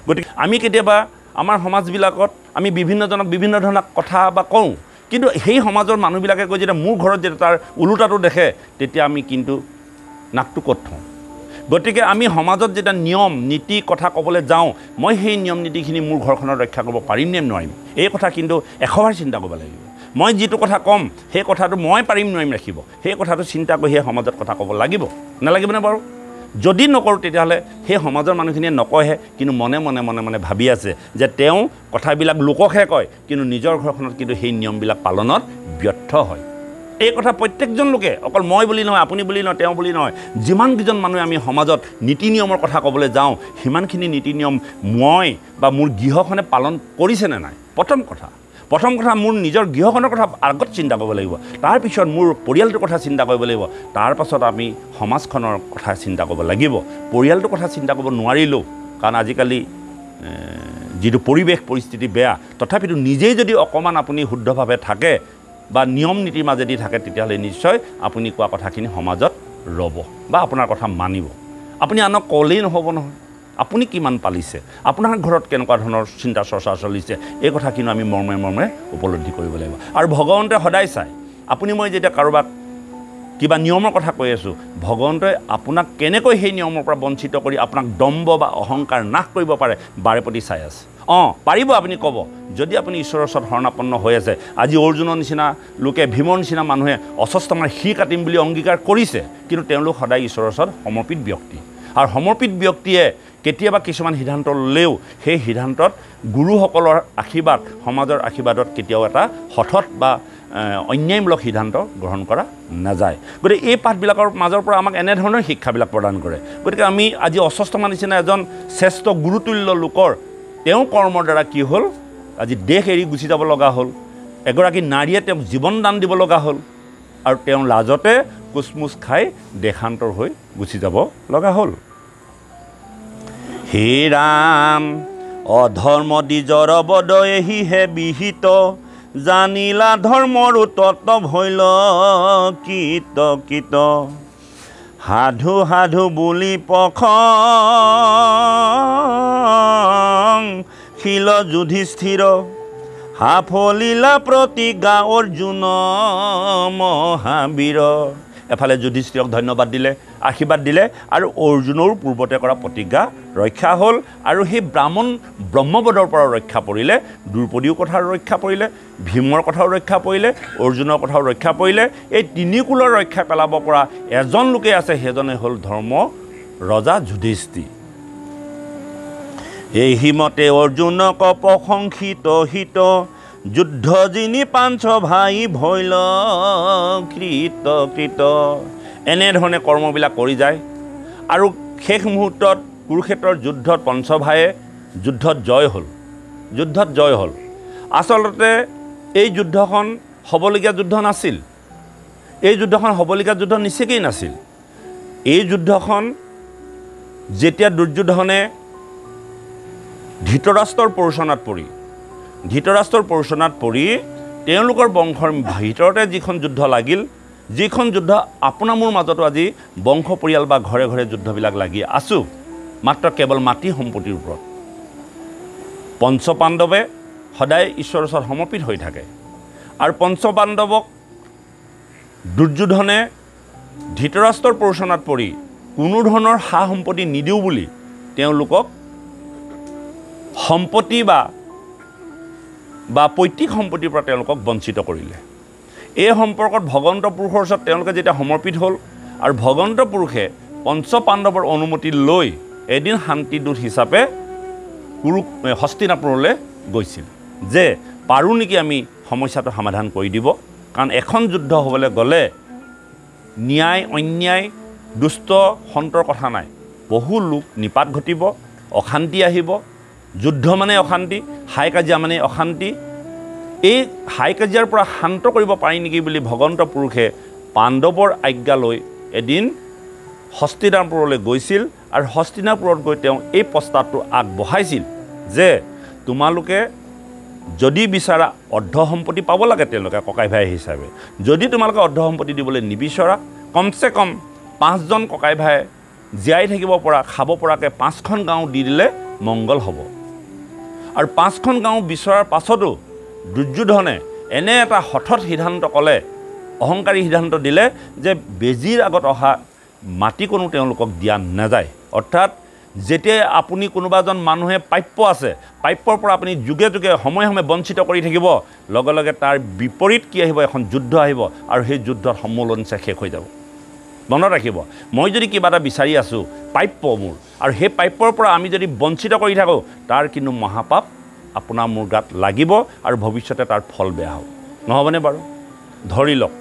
গতিকে আমি কেতিয়াবা আমাৰ সমাজবিলাকত আমি বিভিন্নজনক বিভিন্ন ধৰণৰ কথা বা কওঁ কিন্তু সেই সমাজৰ মানুহবিলাকে কৈ যেতিয়া মোৰ ঘৰত যেতিয়া তাৰ ওলোটাটো দেখে তেতিয়া আমি কিন্তু নাকটো ক'ত থওঁ গতিকে আমি সমাজত যেতিয়া নিয়ম নীতি কথা ক'বলৈ যাওঁ মই সেই নিয়ম নীতিখিনি মোৰ ঘৰখনত ৰক্ষা কৰিব পাৰিম নে নোৱাৰিম এই কথা কিন্তু 100বাৰ চিন্তা কৰিব লাগিব মই যিটো কথা ক'ম সেই কথাটো মই পাৰিম নোৱাৰিম ৰাখিব সেই কথাটো চিন্তা কৰি সেই সমাজত কথা ক'ব লাগিব নালাগিবনে বাৰু যদি নকৰোঁ তেতিয়াহ'লে সেই সমাজৰ মানুহখিনিয়ে নকয়হে কিন্তু মনে মনে মনে মনে ভাবি আছে যে তেওঁ কথাবিলাক লোককহে কয় কিন্তু নিজৰ ঘৰখনত কিন্তু সেই নিয়মবিলাক পালনত ব্যৰ্থ হয় এই কথা প্ৰত্যেকজন লোকে অকল মই বুলি নহয় আপুনি বুলি নহয় তেওঁ বুলি নহয় যিমানকেইজন মানুহে আমি সমাজত নীতি নিয়মৰ কথা ক'বলৈ যাওঁ সিমানখিনি নীতি নিয়ম মই বা মোৰ গৃহখনে পালন কৰিছেনে নাই প্ৰথম কথা মোৰ নিজৰ গৃহখনৰ কথা আগত চিন্তা কৰিব লাগিব তাৰপিছত মোৰ পৰিয়ালটোৰ কথা চিন্তা কৰিব লাগিব তাৰপাছত আমি সমাজখনৰ কথা চিন্তা কৰিব লাগিব পৰিয়ালটোৰ কথা চিন্তা কৰিব নোৱাৰিলেও কাৰণ আজিকালি যিটো পৰিৱেশ পৰিস্থিতি বেয়া তথাপিতো নিজেই যদি অকণমান আপুনি শুদ্ধভাৱে থাকে বা নিয়ম নীতিৰ মাজেদি থাকে তেতিয়াহ'লে নিশ্চয় আপুনি কোৱা কথাখিনি সমাজত ৰ'ব বা আপোনাৰ কথা মানিব আপুনি আনক ক'লেই নহ'ব নহয় আপুনি কিমান পালিছে আপোনাৰ ঘৰত কেনেকুৱা ধৰণৰ চিন্তা চৰ্চা চলিছে এই কথা কিন্তু আমি মৰ্মে উপলব্ধি কৰিব লাগিব আৰু ভগৱন্তে সদায় চায় আপুনি মই যেতিয়া কাৰোবাক কিবা নিয়মৰ কথা কৈ আছোঁ ভগৱন্তই আপোনাক কেনেকৈ সেই নিয়মৰ পৰা বঞ্চিত কৰি আপোনাক দম্ভ বা অহংকাৰ নাশ কৰিব পাৰে বাৰে প্ৰতি চাই আছে পাৰিব আপুনি ক'ব যদি আপুনি ঈশ্বৰৰ ওচৰত শৰণাপন্ন হৈ আছে আজি অৰ্জুনৰ নিচিনা লোকে ভীমৰ নিচিনা মানুহে অস্বস্থামাৰ শিৰ কাটিম বুলি অংগীকাৰ কৰিছে কিন্তু তেওঁলোক সদায় ঈশ্বৰৰ ওচৰত সমৰ্পিত ব্যক্তি আৰু সমৰ্পিত ব্যক্তিয়ে কেতিয়াবা কিছুমান সিদ্ধান্ত ল'লেও সেই সিদ্ধান্তত গুৰুসকলৰ আশীৰ্বাদ সমাজৰ আশীৰ্বাদত কেতিয়াও এটা হঠৎ বা অন্যায়মূলক সিদ্ধান্ত গ্ৰহণ কৰা নাযায় গতিকে এই পাঠবিলাকৰ মাজৰ পৰা আমাক এনেধৰণৰ শিক্ষাবিলাক প্ৰদান কৰে গতিকে আমি আজি অস্বস্থামাৰ নিচিনা এজন শ্ৰেষ্ঠ গুৰুতুল্য লোকৰ তেওঁ কৰ্মৰ দ্বাৰা কি হ'ল আজি দেশ এৰি গুচি যাব লগা হ'ল এগৰাকী নাৰীয়ে তেওঁক জীৱন দান দিব লগা হ'ল আৰু তেওঁ লাজতে কুচমুচ খাই দেশান্তৰ হৈ গুচি যাব লগা হ'ল হে ৰাম অধৰ্ম দ্বিজৰ বদয়েহিহে বিহিত জানিলা ধৰ্মৰ তত্ত্ব ভৈল কীত সাধু সাধু বুলি পখং শিল যুধিষ্ঠিৰ সাফলিলা প্ৰতিজ্ঞা অৰ্জুন মহাবীৰ এফালে যুধিষ্ঠিৰক ধন্যবাদ দিলে আশীৰ্বাদ দিলে আৰু অৰ্জুনৰ পূৰ্বতে কৰা প্ৰতিজ্ঞা ৰক্ষা হ'ল আৰু সেই ব্ৰহ্মপদৰ পৰা ৰক্ষা পৰিলে দ্ৰৌপদীৰ কথাও ৰক্ষা পৰিলে ভীমৰ কথাও ৰক্ষা পৰিলে অৰ্জুনৰ কথাও ৰক্ষা পৰিলে এই তিনিকুলৰ ৰক্ষা পেলাব পৰা এজন লোকে আছে সেইজনে হ'ল ধৰ্ম ৰজা যুধিষ্ঠিৰ এই হিমতে অৰ্জুনক প্ৰশংসিত হিত যুদ্ধ যিনি পাঞ্চ ভাই ভৈল কৃত এনেধৰণে কৰ্মবিলাক কৰি যায় আৰু শেষ মুহূৰ্তত কুৰুক্ষেত্ৰৰ যুদ্ধত পঞ্চভায়ে যুদ্ধত জয় হ'ল আচলতে এই যুদ্ধখন হ'বলগীয়া যুদ্ধ নাছিল এই যুদ্ধখন হ'বলগীয়া যুদ্ধ নিশ্চয়কৈ নাছিল এই যুদ্ধখন যেতিয়া দুৰ্যোধনে ধৃতৰাষ্ট্ৰৰ প্ৰৰোচনাত পৰি তেওঁলোকৰ বংশৰ ভিতৰতে যিখন যুদ্ধ লাগিল যিখন যুদ্ধ আপোনাৰ মোৰ মাজতো আজি বংশ পৰিয়াল বা ঘৰে ঘৰে যুদ্ধবিলাক লাগি আছোঁ মাত্ৰ কেৱল মাটি সম্পত্তিৰ ওপৰত পঞ্চপাণ্ডৱে সদায় ঈশ্বৰৰ ওচৰত সমৰ্পিত হৈ থাকে আৰু পঞ্চপাণ্ডৱক দুৰ্যোধনে ধৃতৰাষ্ট্ৰৰ প্ৰৰোচনাত পৰি কোনো ধৰণৰ সা সম্পত্তি নিদিওঁ বুলি তেওঁলোকক সম্পত্তি বা পৈতৃক সম্পত্তিৰ পৰা তেওঁলোকক বঞ্চিত কৰিলে এই সম্পৰ্কত ভগৱন্ত পুৰুষৰ ওচৰত তেওঁলোকে যেতিয়া সমৰ্পিত হ'ল আৰু ভগৱন্ত পুৰুষে পঞ্চপাণ্ডৱৰ অনুমতি লৈ এদিন শান্তিদূত হিচাপে হস্তিনাপুৰলৈ গৈছিল যে পাৰোঁ নেকি আমি সমস্যাটো সমাধান কৰি দিব কাৰণ এখন যুদ্ধ হ'বলৈ গ'লে ন্যায় অন্যায় দুষ্ট সন্তৰ কথা নাই বহু লোক নিপাত ঘটিব অশান্তি আহিব যুদ্ধ মানে অশান্তি হাই কাজিয়া মানে অশান্তি এই হাই কাজিয়াৰ পৰা শান্ত কৰিব পাৰি নেকি বুলি ভগৱন্ত পুৰুষে পাণ্ডৱৰ আজ্ঞা লৈ এদিন হস্তিনাপুৰলৈ গৈছিল আৰু হস্তিনাপুৰত গৈ তেওঁ এই প্ৰস্তাৱটো আগবঢ়াইছিল যে তোমালোকে যদি বিচাৰা অৰ্ধ সম্পত্তি পাব লাগে তেওঁলোকে ককাই ভাই হিচাপে যদি তোমালোকে অৰ্ধ সম্পত্তি দিবলৈ নিবিচৰা কমচে কম 5জন ককাই ভাই জীয়াই থাকিব পৰা খাব পৰাকৈ 5খন গাঁও দি দিলে মংগল হ'ব আৰু 5খন গাঁও বিচৰাৰ পাছতো দুৰ্যোধনে এনে এটা হঠৎ সিদ্ধান্ত ক'লে, অহংকাৰী সিদ্ধান্ত দিলে যে বেজীৰ আগত অহা মাটি কোনো তেওঁলোকক দিয়া নাযায়। অৰ্থাৎ যেতিয়াই আপুনি কোনোবা এজন মানুহে প্ৰাপ্য আছে, প্ৰাপ্যৰ পৰা আপুনি যুগে যুগে সময়ে সময়ে বঞ্চিত কৰি থাকিব, লগে লগে তাৰ বিপৰীত কি আহিব, এখন যুদ্ধ আহিব আৰু সেই যুদ্ধত সমূলনচে শেষ হৈ যাব। মনত ৰাখিব, মই যদি কিবা এটা বিচাৰি আছোঁ প্ৰাপ্য মোৰ, আৰু সেই প্ৰাপ্যৰ পৰা আমি যদি বঞ্চিত কৰি থাকোঁ, তাৰ কিন্তু মহাপাপ আপোনাৰ মোৰ গাত লাগিব আৰু ভৱিষ্যতে তাৰ ফল বেয়া হ'ব। নহ'বনে বাৰু? ধৰি লওক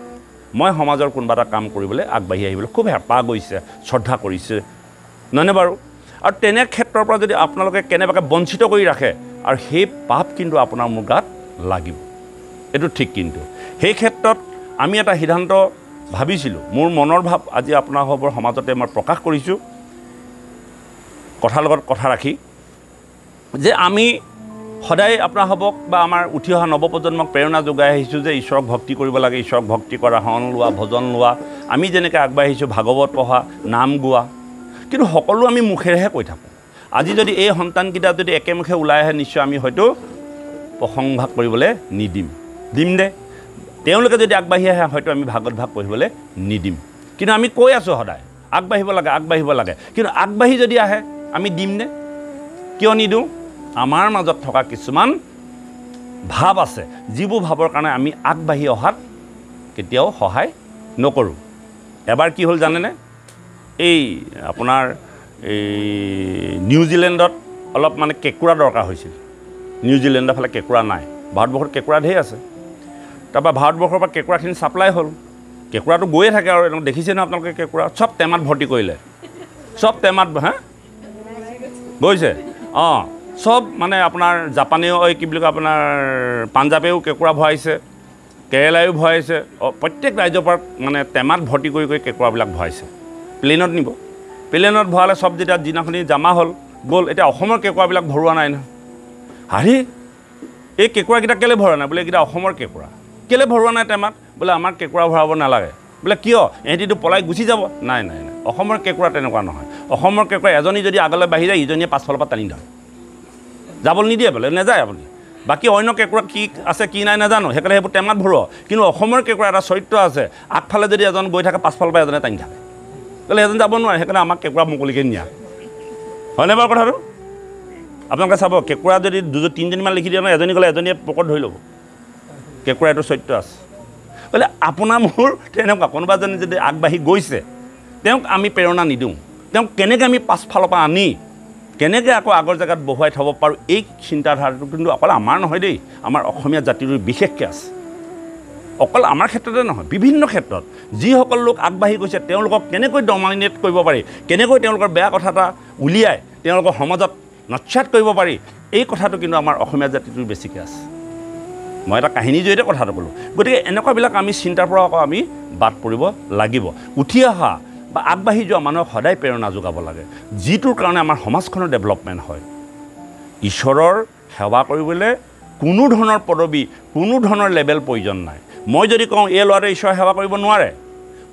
মই সমাজৰ কোনোবা এটা কাম কৰিবলৈ আগবাঢ়ি আহিবলৈ খুব হেঁপাহ গৈছে, শ্ৰদ্ধা কৰিছে, নহয়নে বাৰু? আৰু তেনে ক্ষেত্ৰৰ পৰা যদি আপোনালোকে কেনেবাকৈ বঞ্চিত কৰি ৰাখে, আৰু সেই পাপ কিন্তু আপোনাৰ মোৰ গাত লাগিব, এইটো ঠিক। কিন্তু সেই ক্ষেত্ৰত আমি এটা সিদ্ধান্ত ভাবিছিলোঁ, মোৰ মনৰ ভাৱ আজি আপোনালোকৰ সমাজতে মই প্ৰকাশ কৰিছোঁ, কথাৰ লগত কথা ৰাখি, যে আমি সদায় আপোনালোকক বা আমাৰ উঠি অহা নৱপ্ৰজন্মক প্ৰেৰণা যোগাই আহিছোঁ যে ঈশ্বৰক ভক্তি কৰিব লাগে, ঈশ্বৰক ভক্তি কৰা, শৰণ লোৱা, ভজন লোৱা, আমি যেনেকৈ আগবাঢ়িছোঁ ভাগৱত পঢ়া, নাম গোৱা, কিন্তু সকলো আমি মুখেৰেহে কৈ থাকোঁ। আজি যদি এই সন্তানকেইটা যদি একেমুখে ওলাই আহে, নিশ্চয় আমি হয়তো প্ৰসংভাগ কৰিবলৈ নিদিম, দিম দে। তেওঁলোকে যদি আগবাঢ়ি আহে, হয়তো আমি ভাগৱত ভাগ পঢ়িবলৈ নিদিম। কিন্তু আমি কৈ আছোঁ সদায় আগবাঢ়িব লাগে, আগবাঢ়িব লাগে, কিন্তু আগবাঢ়ি যদি আহে আমি দিম নে? কিয় নিদিওঁ? আমাৰ মাজত থকা কিছুমান ভাৱ আছে, যিবোৰ ভাৱৰ কাৰণে আমি আগবাঢ়ি অহাত কেতিয়াও সহায় নকৰোঁ। এবাৰ কি হ'ল জানেনে? এই আপোনাৰ নিউজিলেণ্ডত অলপ মানে কেঁকুৰা দৰকাৰ হৈছিল। নিউজিলেণ্ডৰ ফালে কেঁকুৰা নাই, ভাৰতবৰ্ষত কেঁকুৰা ঢেৰ আছে। তাৰপৰা ভাৰতবৰ্ষৰ পৰা কেঁকুৰাখিনি ছাপ্লাই হ'ল, কেঁকুৰাটো গৈয়ে থাকে আৰু দেখিছে নহয় আপোনালোকে, কেঁকুৰা চব টেমাত ভৰ্তি কৰিলে, চব টেমাত গৈছে। অঁ, চব মানে আপোনাৰ জাপানেও কি বুলি কয়, আপোনাৰ পাঞ্জাৱেও কেঁকুৰা ভৰাইছে, কেৰেলায়ো ভৰাইছে, প্ৰত্যেক ৰাজ্যৰ পৰা মানে টেমাত ভৰ্তি কৰি কৰি কেঁকুৰাবিলাক ভৰাইছে, প্লেনত নিব। প্লেনত ভৰালে চব যেতিয়া দিনাখনি জমা হ'ল গ'ল, এতিয়া অসমৰ কেঁকুৰাবিলাক ভৰোৱা নাই নহয়। হাৰি এই কেঁকুৰাকেইটা কেলৈ ভৰোৱা নাই? বোলে এইকেইটা অসমৰ কেঁকুৰা, কেলৈ ভৰোৱা নাই টেমাত? বোলে আমাৰ কেঁকুৰা ভৰাব নালাগে। বোলে কিয়? এহেঁতিটো পলাই গুচি যাব। নাই নাই নাই, অসমৰ কেঁকুৰা তেনেকুৱা নহয়। অসমৰ কেঁকুৰা এজনী যদি আগলৈ বাঢ়ি যায়, ইজনীয়ে পাছফালৰ পৰা টানি ধৰে, যাবলৈ নিদিয়ে, বোলে নাযায় আপুনি। বাকী অন্য কেঁকুৰা কি আছে কি নাই নাজানো, সেইকাৰণে সেইবোৰ টেমাত ভৰোৱা। কিন্তু অসমৰ কেঁকুৰা এটা চৰিত্ৰ আছে, আগফালে যদি এজন গৈ থাকে, পাছফালৰ পৰা এজনে টানি থাকে, বোলে এজন যাব নোৱাৰে, সেইকাৰণে আমাক কেঁকুৰা মুকলিকৈ নিয়া। হয়নে বাৰু কথাটো? আপোনালোকে চাব, কেঁকুৰা যদি তিনিজনীমান লিখি দিয়ে নহয়, এজনী গ'লে এজনীয়ে পকত ধৰি ল'ব। কেঁকুৰা এইটো চৰিত্ৰ আছে। বোলে আপোনাৰ মোৰ তেনেকুৱা কোনোবা এজনী যদি আগবাঢ়ি গৈছে, তেওঁক আমি প্ৰেৰণা নিদিওঁ, তেওঁক কেনেকৈ আমি পাছফালৰ পৰা আনি কেনেকৈ আকৌ আগৰ জেগাত বহুৱাই থ'ব পাৰোঁ, এই চিন্তাধাৰাটো কিন্তু অকল আমাৰ নহয় দেই, আমাৰ অসমীয়া জাতিটোৰ বিশেষকৈ আছে। অকল আমাৰ ক্ষেত্ৰতে নহয়, বিভিন্ন ক্ষেত্ৰত যিসকল লোক আগবাঢ়ি গৈছে, তেওঁলোকক কেনেকৈ ডমিনেট কৰিব পাৰি, কেনেকৈ তেওঁলোকৰ বেয়া কথা এটা উলিয়াই তেওঁলোকৰ সমাজত নস্যাৎ কৰিব পাৰি, এই কথাটো কিন্তু আমাৰ অসমীয়া জাতিটোৰ বেছিকৈ আছে। মই এটা কাহিনীৰ জৰিয়তে কথাটো ক'লোঁ। গতিকে এনেকুৱাবিলাক আমি চিন্তাৰ পৰা আকৌ আমি বাদ পৰিব লাগিব। উঠি অহা বা আগবাঢ়ি যোৱা মানুহক সদায় প্ৰেৰণা যোগাব লাগে, যিটোৰ কাৰণে আমাৰ সমাজখনৰ ডেভেলপমেণ্ট হয়। ঈশ্বৰৰ সেৱা কৰিবলৈ কোনো ধৰণৰ পদবী, কোনো ধৰণৰ লেভেল প্ৰয়োজন নাই। মই যদি কওঁ এই ল'ৰাটোৱে ঈশ্বৰৰ সেৱা কৰিব নোৱাৰে,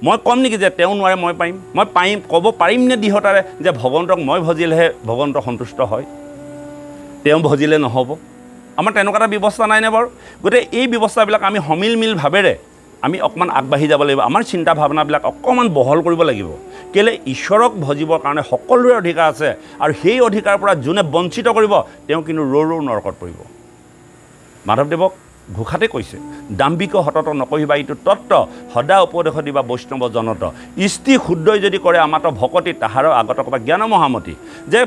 মই ক'ম নেকি যে তেওঁ নোৱাৰে মই পাৰিম? মই পাৰিম, ক'ব পাৰিম নে দৃঢ়তাৰে যে ভগৱন্তক মই ভজিলেহে ভগৱন্ত সন্তুষ্ট হয়, তেওঁ ভজিলে নহ'ব? আমাৰ তেনেকুৱা এটা ব্যৱস্থা নাইনে বাৰু? গতিকে এই ব্যৱস্থাবিলাক আমি সমিল মিল ভাৱেৰে আমি অকণমান আগবাঢ়ি যাব লাগিব। আমাৰ চিন্তা ভাৱনাবিলাক অকণমান বহল কৰিব লাগিব। কেলৈ? ঈশ্বৰক ভজিবৰ কাৰণে সকলোৰে অধিকাৰ আছে, আৰু সেই অধিকাৰৰ পৰা যোনে বঞ্চিত কৰিব, তেওঁ কিন্তু ৰৌ নৰকত পৰিব। মাধৱদেৱক ঘোষাতে কৈছে, দাম্ভিক সতত নকহিবা ইটো তত্ত্ব, সদা উপদেশ দিবা বৈষ্ণৱ জনত, ইষ্টি শুদ্ধই যদি কৰে আমাতো ভকতি, তাহাৰৰ আগত ক'বা জ্ঞান মহামতি। যে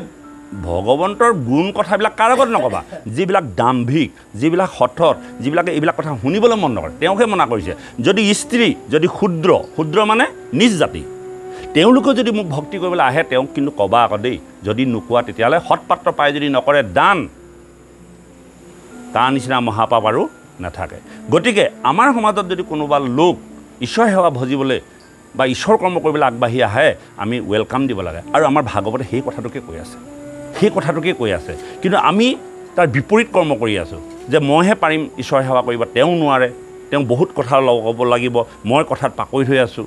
ভগৱন্তৰ গুণ কথাবিলাক কাৰ আগত নক'বা? যিবিলাক দাম্ভিক, যিবিলাক সঠত, যিবিলাকে এইবিলাক কথা শুনিবলৈ মন নকৰে, তেওঁকহে মনা কৰিছে। যদি স্ত্ৰী, যদি ক্ষুদ্ৰ, ক্ষুদ্ৰ মানে নিজ জাতি, তেওঁলোকেও যদি মোক ভক্তি কৰিবলৈ আহে, তেওঁক কিন্তু ক'বা আকৌ দেই। যদি নোকোৱা তেতিয়াহ'লে সৎপাত্ৰ পাই যদি নকৰে দান, তাৰ নিচিনা মহাপাপ আৰু নাথাকে। গতিকে আমাৰ সমাজত যদি কোনোবা লোক ঈশ্বৰ সেৱা ভজিবলৈ বা ঈশ্বৰ কৰ্ম কৰিবলৈ আগবাঢ়ি আহে, আমি ৱেলকাম দিব লাগে। আৰু আমাৰ ভাগৱতে সেই কথাটোকে কৈ আছে, সেই কথাটোকে কৈ আছে। কিন্তু আমি তাৰ বিপৰীত কৰ্ম কৰি আছোঁ, যে মইহে পাৰিম ঈশ্বৰ সেৱা কৰিব, তেওঁ নোৱাৰে, তেওঁ বহুত কথা ল'ব লাগিব, মই কথাত পাকৈত হৈ আছোঁ।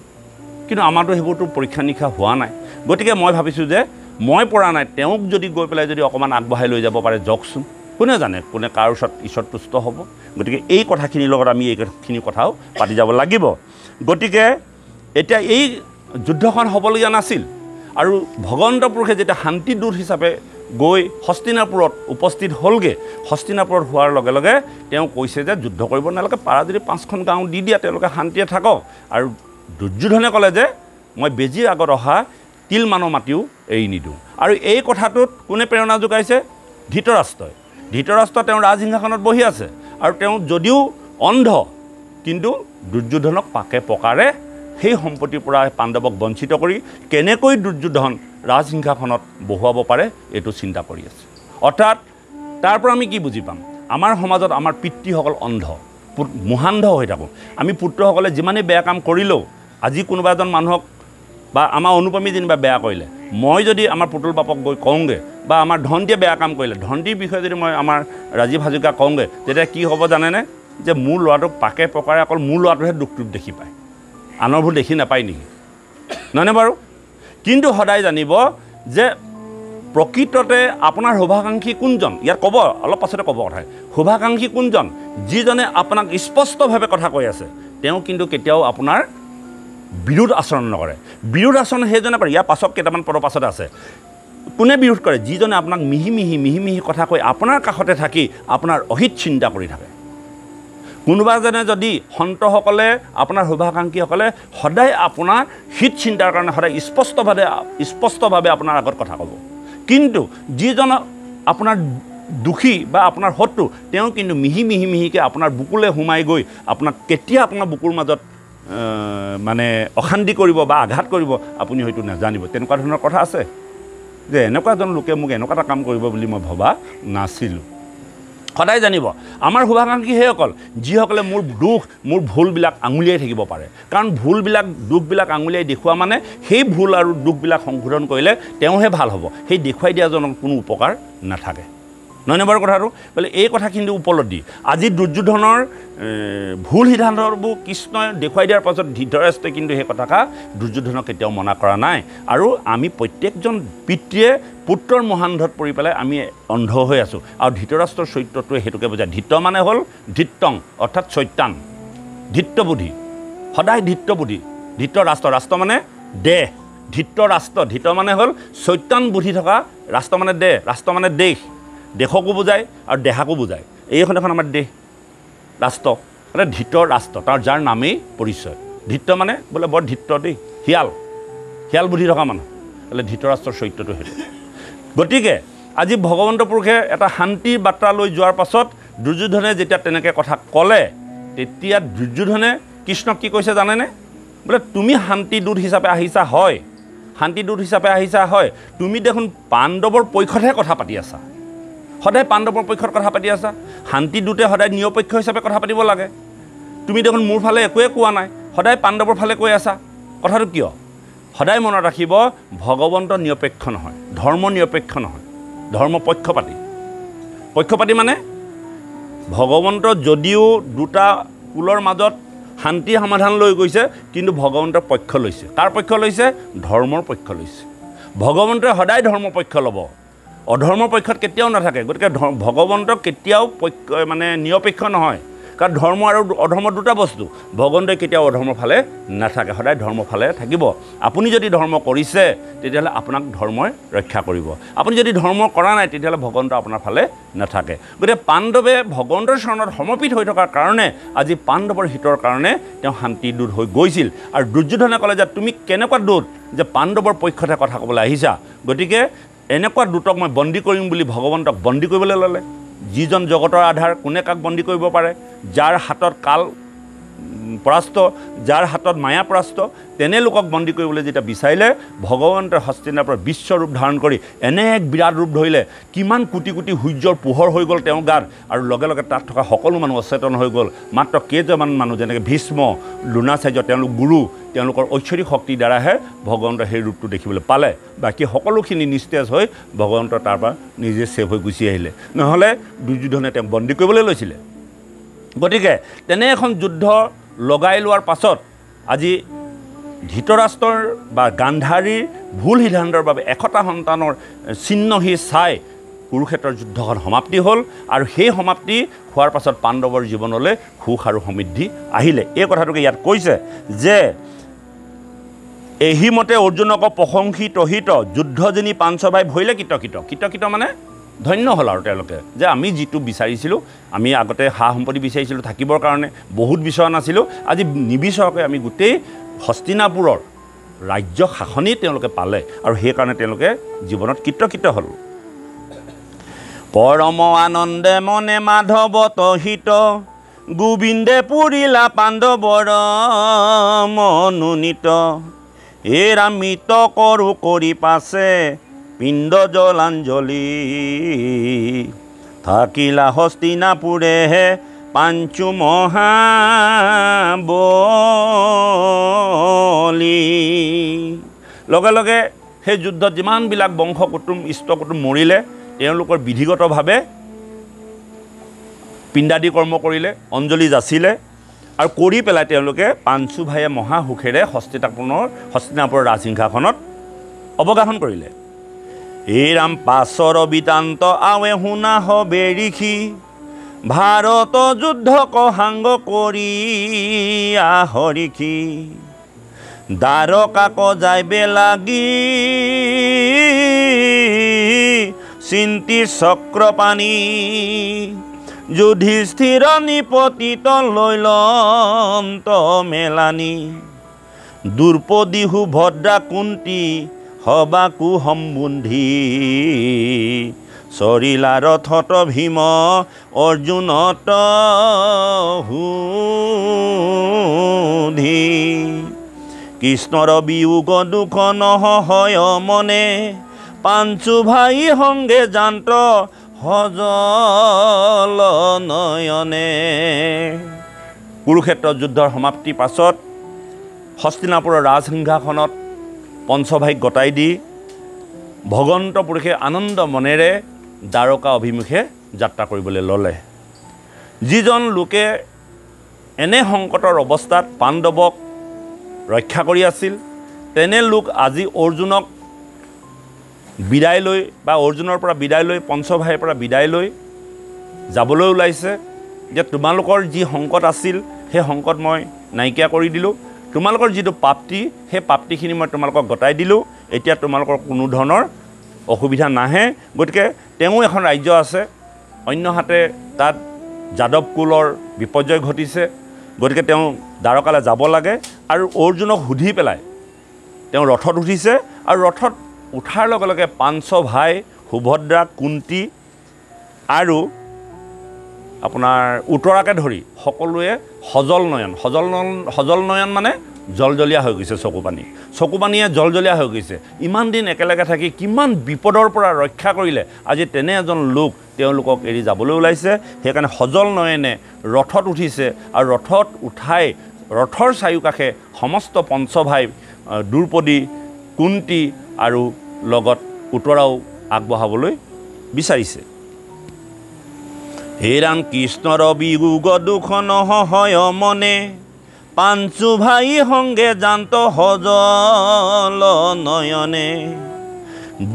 কিন্তু আমাৰতো সেইবোৰতো পৰীক্ষা নিৰীক্ষা হোৱা নাই। গতিকে মই ভাবিছোঁ যে মই পৰা নাই, তেওঁক যদি গৈ পেলাই যদি অকণমান আগবঢ়াই লৈ যাব পাৰে, যাওকচোন। কোনে জানে কোনে কাৰ ওচৰত ঈশ্বৰ তুষ্ট হ'ব। গতিকে এই কথাখিনিৰ লগত আমি এইখিনি কথাও পাতি যাব লাগিব। গতিকে এতিয়া এই যুদ্ধখন হ'বলগীয়া নাছিল আৰু ভগৱন্ত পুৰুষে যেতিয়া শান্তিদূত হিচাপে গৈ হস্তিনাপুৰত উপস্থিত হ'লগৈ, হস্তিনাপুৰত হোৱাৰ লগে লগে তেওঁ কৈছে যে যুদ্ধ কৰিব নালাগে, পাৰা যদি 5খন গাঁও দি দিয়া, তেওঁলোকে শান্তিৰে থাকক। আৰু দুৰ্যোধনে ক'লে যে মই বেজীৰ আগত অহা তিলমানৰ মাটিও এৰি নিদিওঁ। আৰু এই কথাটোত কোনে প্ৰেৰণা যোগাইছে? ধৃতৰাষ্ট্ৰই। ধৃতৰাষ্ট্ৰ তেওঁ ৰাজসিংহাসনত বহি আছে আৰু তেওঁ যদিও অন্ধ, কিন্তু দুৰ্যোধনক পাকে পকাৰে সেই সম্পত্তিৰ পৰা পাণ্ডৱক বঞ্চিত কৰি কেনেকৈ দুৰ্যোধন ৰাজসিংহাসনত বহুৱাব পাৰে এইটো চিন্তা কৰি আছে। অৰ্থাৎ তাৰ পৰা আমি কি বুজি পাম? আমাৰ সমাজত আমাৰ পিতৃসকল অন্ধ, মহান্ধ হৈ থাকোঁ। আমি পুত্ৰসকলে যিমানেই বেয়া কাম কৰিলেও, আজি কোনোবা এজন মানুহক বা আমাৰ অনুপমী যেনিবা বেয়া কৰিলে, মই যদি আমাৰ পুতুল বাপক গৈ কওঁগৈ, বা আমাৰ ধণ্টীয়ে বেয়া কাম কৰিলে, ধণ্টীৰ বিষয়ে যদি মই আমাৰ ৰাজীৱ হাজৰিকাক কওঁগৈ, তেতিয়া কি হ'ব জানেনে? যে মোৰ ল'ৰাটোক পাকে পকাৰে অকল মোৰ ল'ৰাটোহে দুখটো দেখি পায়, আনৰবোৰ দেখি নাপায় নেকি? নহয়নে বাৰু? কিন্তু সদায় জানিব যে প্ৰকৃততে আপোনাৰ শুভাকাংক্ষী কোনজন? ইয়াত ক'ব, অলপ পাছতে ক'ব কথা। শুভাকাংক্ষী কোনজন? যিজনে আপোনাক স্পষ্টভাৱে কথা কৈ আছে, তেওঁ কিন্তু কেতিয়াও আপোনাৰ বিৰোধ আচৰণ নকৰে। বিৰোধ আচৰণ সেইজনে কৰে। ইয়াৰ পাছত কেইটামান পদৰ পাছতে আছে। কোনে বিৰোধ কৰে? যিজনে আপোনাক মিহি মিহি কথা কৈ আপোনাৰ কাষতে থাকি আপোনাৰ অহিত চিন্তা কৰি থাকে। কোনোবা যেনে যদি সন্তসকলে, আপোনাৰ শুভাকাংক্ষীসকলে সদায় আপোনাৰ হিত চিন্তাৰ কাৰণে সদায় স্পষ্টভাৱে আপোনাৰ আগত কথা ক'ব। কিন্তু যিজন আপোনাৰ দুখী বা আপোনাৰ শত্ৰু, তেওঁ কিন্তু মিহিকৈ আপোনাৰ বুকুলে সোমাই গৈ আপোনাক কেতিয়া আপোনাৰ বুকুৰ মাজত মানে অশান্তি কৰিব বা আঘাত কৰিব আপুনি হয়তো নাজানিব। তেনেকুৱা ধৰণৰ কথা আছে যে এনেকুৱা এজন লোকে মোক এনেকুৱা এটা কাম কৰিব বুলি মই ভবা নাছিলোঁ। সদায় জানিব আমাৰ শুভাকাংক্ষী সেইসকল যিসকলে মোৰ দুখ, মোৰ ভুলবিলাক আঙুলিয়াই থাকিব পাৰে। কাৰণ ভুলবিলাক, দুখবিলাক আঙুলিয়াই দেখুওৱা মানে সেই ভুল আৰু দুখবিলাক সংশোধন কৰিলে তেওঁহে ভাল হ'ব। সেই দেখুৱাই দিয়াজনৰ কোনো উপকাৰ নাথাকে। নহয়নে বাৰু কথাটো? বোলে এই কথা কিন্তু উপলব্ধি। আজি দুৰ্যোধনৰ ভুল সিদ্ধান্তবোৰ কৃষ্ণই দেখুৱাই দিয়াৰ পাছত ধৃতৰাষ্ট্ৰই কিন্তু সেই কথাষাৰ দুৰ্যোধনক কেতিয়াও মনা কৰা নাই। আৰু আমি প্ৰত্যেকজন পিতৃয়ে পুত্ৰৰ মহান্ধত পৰি পেলাই আমি অন্ধ হৈ আছোঁ। আৰু ধৃতৰাষ্ট্ৰৰ চৰিত্ৰটোৱে সেইটোকে বুজায়। ধৃত মানে হ'ল ধৃতং, অৰ্থাৎ চৈতান, ধৃত্তবুদ্ধি, সদায় ধৃত্তবুদ্ধি। ধৃতৰাষ্ট্ৰ, ৰাষ্ট্ৰ মানে দেহ, ধৃতৰাষ্ট্ৰ, ধৃত মানে হ'ল চৈতান বুদ্ধি থকা, ৰাষ্ট্ৰ মানে দেহ, ৰাষ্ট্ৰ মানে দেশ, দেশকো বুজায় আৰু দেহাকো বুজায়। এইখন এখন আমাৰ দেশ ৰাষ্ট্ৰ, মানে ধৃতৰাষ্ট্ৰ, তাৰ যাৰ নামেই পৰিচয়। ধৃত মানে বোলে বৰ ধৃত দেই, শিয়াল বুদ্ধি থকা মানুহ, বোলে ধৃতৰাষ্ট্ৰৰ চৰিত্ৰটো সেইটো। গতিকে আজি ভগৱন্ত পুৰুষে এটা শান্তিৰ বাৰ্তা লৈ যোৱাৰ পাছত দুৰ্যোধনে যেতিয়া তেনেকৈ কথা ক'লে, তেতিয়া দুৰ্যোধনে কৃষ্ণক কি কৈছে জানেনে? বোলে তুমি শান্তিদূত হিচাপে আহিছা হয়, শান্তিদূত হিচাপে আহিছা হয়, তুমি দেখোন পাণ্ডৱৰ পক্ষতহে কথা পাতি আছা। সদায় পাণ্ডৱৰ পক্ষত কথা পাতি আছা। শান্তিদূতে সদায় নিৰপেক্ষ হিচাপে কথা পাতিব লাগে। তুমি দেখোন মোৰ ফালে একোৱে কোৱা নাই, সদায় পাণ্ডৱৰ ফালে কৈ আছা। কথাটো কিয়? সদায় মনত ৰাখিব, ভগৱন্ত নিৰপেক্ষ নহয়, ধৰ্ম নিৰপেক্ষ নহয়, ধৰ্ম পক্ষপাতি মানে ভগৱন্ত যদিও দুটা কুলৰ মাজত শান্তি সমাধান লৈ গৈছে, কিন্তু ভগৱন্তৰ পক্ষ লৈছে। কাৰ পক্ষ লৈছে? ধৰ্মৰ পক্ষ লৈছে। ভগৱন্তই সদায় ধৰ্ম পক্ষ ল'ব, অধৰ্মৰ পক্ষত কেতিয়াও নাথাকে। গতিকে ভগৱন্ত কেতিয়াও মানে নিৰপেক্ষ নহয়। কাৰণ ধৰ্ম আৰু অধৰ্ম দুটা বস্তু। ভগৱন্তই কেতিয়াও অধৰ্মৰ ফালে নাথাকে, সদায় ধৰ্মৰ ফালে থাকিব। আপুনি যদি ধৰ্ম কৰিছে, তেতিয়াহ'লে আপোনাক ধৰ্মই ৰক্ষা কৰিব। আপুনি যদি ধৰ্ম কৰা নাই, তেতিয়াহ'লে ভগৱন্ত আপোনাৰ ফালে নাথাকে। গতিকে পাণ্ডৱে ভগৱন্তৰ চৰণত সমৰ্পিত হৈ থকাৰ কাৰণে আজি পাণ্ডৱৰ হিতৰ কাৰণে তেওঁ শান্তিদূত হৈ গৈছিল। আৰু দুৰ্যোধনে ক'লে যে তুমি কেনেকুৱা দূত যে পাণ্ডৱৰ পক্ষতে কথা ক'বলৈ আহিছা? গতিকে এনেকুৱা দূতক মই বন্দী কৰিম বুলি ভগৱন্তক বন্দী কৰিবলৈ ল'লে। যিজন জগতৰ আধাৰ, কোনে কাক বন্দী কৰিব পাৰে? যাৰ হাতত কাল পৰাস্ত, যাৰ হাতত মায়া পৰাস্ত, তেনে লোকক বন্দী কৰিবলৈ যেতিয়া বিচাৰিলে, ভগৱন্তৰ হস্তিনাপুৰত বিশ্বৰূপ ধাৰণ কৰি এনে এক বিৰাট ৰূপ ধৰিলে। কিমান কোটি কোটি সূৰ্যৰ পোহৰ হৈ গ'ল তেওঁৰ গাত, আৰু লগে লগে তাত থকা সকলো মানুহ অচেতন হৈ গ'ল। মাত্ৰ কেইজনমান মানুহ, যেনেকৈ ভীষ্ম, দ্ৰোণাচাৰ্য, তেওঁলোক গুৰু, তেওঁলোকৰ ঐশ্বৰিক শক্তিৰ দ্বাৰাহে ভগৱন্তৰ সেই ৰূপটো দেখিবলৈ পালে। বাকী সকলোখিনি নিস্তেজ হৈ ভগৱন্ত তাৰ পৰা নিজে ছেভ হৈ গুচি আহিলে। নহ'লে দুৰ্যোধনে তেওঁক বন্দী কৰিবলৈ লৈছিলে। গতিকে তেনে এখন যুদ্ধ লগাই লোৱাৰ পাছত আজি ধৃতৰাষ্ট্ৰৰ বা গান্ধাৰীৰ ভুল সিদ্ধান্তৰ বাবে 100টা সন্তানৰ চিহ্ন সি চাই কুৰুক্ষেত্ৰৰ যুদ্ধখন সমাপ্তি হ'ল আৰু সেই সমাপ্তি হোৱাৰ পাছত পাণ্ডৱৰ জীৱনলৈ সুখ আৰু সমৃদ্ধি আহিলে। এই কথাটোকে ইয়াত কৈছে যে এহিমতে অৰ্জুনক প্ৰশংসিত হিত যুদ্ধ যিনি পাঞ্চ ভাই ভৈলে কৃতকৃত মানে ধন্য হ'ল আৰু তেওঁলোকে যে আমি যিটো বিচাৰিছিলোঁ, আমি আগতে সা সম্পত্তি বিচাৰিছিলোঁ থাকিবৰ কাৰণে, বহুত বিচৰা নাছিলোঁ, আজি নিবিচৰাকৈ আমি গোটেই হস্তিনাপুৰৰ ৰাজ্য শাসনেই তেওঁলোকে পালে আৰু সেইকাৰণে তেওঁলোকে জীৱনত কৃতকৃত হ'ল। পৰম আনন্দে মনে মাধৱত হিত গোবিন্দে পুৰিলা পাণ্ডৱৰ মনোনীত এৰামিত কৰোঁ কৰি পাছে পিণ্ড জলাঞ্জলি থাকিলা হস্তিনাপুৰেহে পাঞ্চু মহাবলী। লগে লগে সেই যুদ্ধত যিমানবিলাক বংশ কুটুম ইষ্ট কুটুম মৰিলে তেওঁলোকৰ বিধিগতভাৱে পিণ্ডাদি কৰ্ম কৰিলে, অঞ্জলি যাচিলে আৰু কৰি পেলাই তেওঁলোকে পাঞ্চু ভায়ে মহাসুখেৰে হস্তিনাপুৰৰ ৰাজসিংহাসনত অৱগাহন কৰিলে। এই ৰাম পাছৰ বিতান্ত আৱে শুনা হবে ঋষি ভাৰত যুদ্ধ কহাংগ কৰি আহৰিষি দ্বাৰকাক যাইবে লাগি চিন্তি চক্ৰপাণি যুধিষ্ঠিৰ নিপতিত লৈলন্ত মেলানি দ্ৰুপদী সুভদ্ৰা কুন্তি সবাকু সম্বন্ধি চৰিলা ৰথত ভীম অৰ্জুনত সুধি কৃষ্ণৰ বিয়োগ দুখ নহয় মনে পাঞ্চু ভাই সংগে জান্ত সজল নয়নে। কুৰুক্ষেত্ৰ যুদ্ধৰ সমাপ্তিৰ পাছত হস্তিনাপুৰৰ ৰাজসিংহাসনত পঞ্চভাইক গতাই দি ভগৱন্ত পুৰুষে আনন্দ মনেৰে দ্বাৰকা অভিমুখে যাত্ৰা কৰিবলৈ ল'লে। যিজন লোকে এনে সংকটৰ অৱস্থাত পাণ্ডৱক ৰক্ষা কৰি আছিল, তেনে লোক আজি অৰ্জুনক বিদায় লৈ বা অৰ্জুনৰ পৰা বিদায় লৈ পঞ্চভাইৰ পৰা বিদায় লৈ যাবলৈ ওলাইছে যে তোমালোকৰ যি সংকট আছিল সেই সংকট মই নাইকিয়া কৰি দিলোঁ, তোমালোকৰ যিটো প্ৰাপ্তি সেই প্ৰাপ্তিখিনি মই তোমালোকক গতাই দিলোঁ, এতিয়া তোমালোকৰ কোনো ধৰণৰ অসুবিধা নাহে। গতিকে তেওঁ এখন ৰাজ্য আছে, অন্যহাতে তাত যাদৱ কুলৰ বিপৰ্যয় ঘটিছে, গতিকে তেওঁ দ্বাৰকালৈ যাব লাগে আৰু অৰ্জুনক সুধি পেলাই তেওঁ ৰথত উঠিছে আৰু ৰথত উঠাৰ লগে লগে পাঞ্চ ভাই সুভদ্ৰা কুন্তি আৰু আপোনাৰ উত্তৰাকে ধৰি সকলোৱে সজল নয়ন মানে জলজলীয়া হৈ গৈছে, চকুপানীয়ে জলজলীয়া হৈ গৈছে। ইমান দিন একেলগে থাকি কিমান বিপদৰ পৰা ৰক্ষা কৰিলে, আজি তেনে এজন লোক তেওঁলোকক এৰি যাবলৈ ওলাইছে। সেইকাৰণে সজল নয়নে ৰথত উঠিছে আৰু ৰথত উঠাই ৰথৰ চাৰিওকাষে সমস্ত পঞ্চভাই দ্ৰুপদী কুন্তি আৰু লগত উত্তৰাও আগবঢ়াবলৈ বিচাৰিছে। হে ৰাম কৃষ্ণৰ বিয়োগ দুখ নহয় মনে পাঞ্চু ভাই সংগে জান্ত সজল নয়নে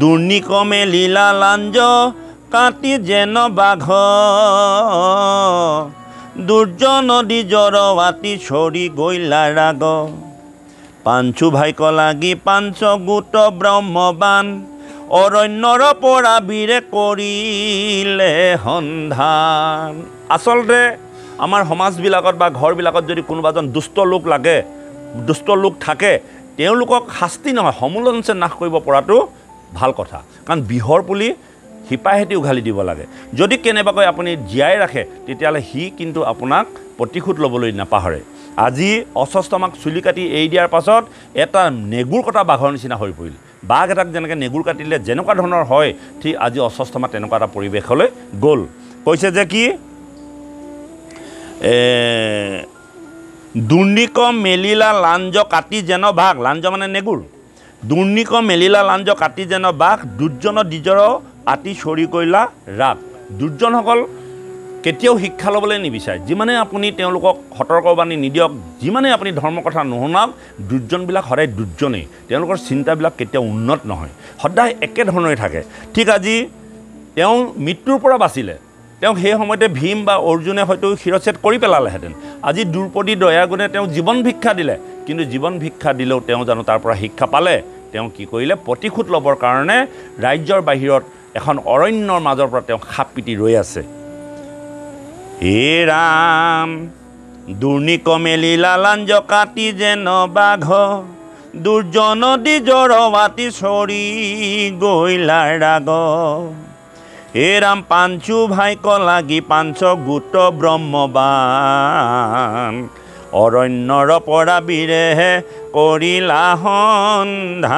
দুৰ্নিকমে লীলা লাঞ্জ কাটি যেন বাঘ দুৰ্জন দ্বিজৰ আতি চৰি গৈলা ৰাগ পাঞ্চু ভাইক লাগি পাঞ্চ গোট ব্ৰহ্মবান অৰণ্যৰ পৰা বীৰে কৰিলে সন্ধান। আচলতে আমাৰ সমাজবিলাকত বা ঘৰবিলাকত যদি কোনোবা এজন দুষ্ট লোক থাকে, তেওঁলোকক শাস্তি নহয় সমূলনচে নাশ কৰিব পৰাটো ভাল কথা, কাৰণ বিহৰ পুলি শিপাহেঁতি উঘালি দিব লাগে। যদি কেনেবাকৈ আপুনি জীয়াই ৰাখে তেতিয়াহ'লে সি কিন্তু আপোনাক প্ৰতিশোধ ল'বলৈ নাপাহৰে। আজি অস্বস্থমাক চুলি কাটি এৰি দিয়াৰ পাছত এটা নেগুৰ কটা বাঘৰ নিচিনা হৈ পৰিল। বাঘ এটাক যেনেকৈ নেগুৰ কাটিলে যেনেকুৱা ধৰণৰ হয়, ঠিক আজি অস্বস্থমা তেনেকুৱা এটা পৰিৱেশলৈ গ'ল। কৈছে যে কি দুৰ্নিক মেলিলা লাঞ্জ কাটি যেন বাঘ, লাঞ্জ মানে নেগুৰ, দুৰ্নিক মেলিলা লাঞ্জ কাটি যেন বাঘ দুৰ্জন দ্বিজৰ আতি চৰি কৰিলা ৰাগ। দুৰ্জনসকল কেতিয়াও শিক্ষা ল'বলৈ নিবিচাৰে, যিমানে আপুনি তেওঁলোকক সতৰ্কবাণী নিদিয়ক, যিমানে আপুনি ধৰ্ম কথা নুশুনাওক, দুৰ্জনবিলাক সদায় দুৰ্জনেই, তেওঁলোকৰ চিন্তাবিলাক কেতিয়াও উন্নত নহয়, সদায় একেধৰণেই থাকে। ঠিক আজি তেওঁ মৃত্যুৰ পৰা বাচিলে তেওঁক সেই সময়তে ভীম বা অৰ্জুনে হয়তো শিৰচ্ছেদ কৰি পেলালেহেঁতেন আজি দ্ৰৌপদী দয়াগুণে তেওঁক জীৱন ভিক্ষা দিলে কিন্তু জীৱন ভিক্ষা দিলেও তেওঁ জানো তাৰ পৰা শিক্ষা পালে তেওঁ কি কৰিলে প্ৰতিশোধ ল'বৰ কাৰণে ৰাজ্যৰ বাহিৰত এখন অৰণ্যৰ মাজৰ পৰা তেওঁ সাপ পিটি ৰৈ আছে হে ৰাম দুৰ্নিক মেলি লালাঞ্জ কাটি যেন বাঘ দুৰ্জন দি জৰৱাতি চৰি গৈলাৰ ৰাগ হে ৰাম পাঞ্চু ভাইক লাগি পাঞ্চ গোট ব্ৰহ্মবান অৰণ্যৰ পৰা বীৰেহে কৰিলা সন্ধান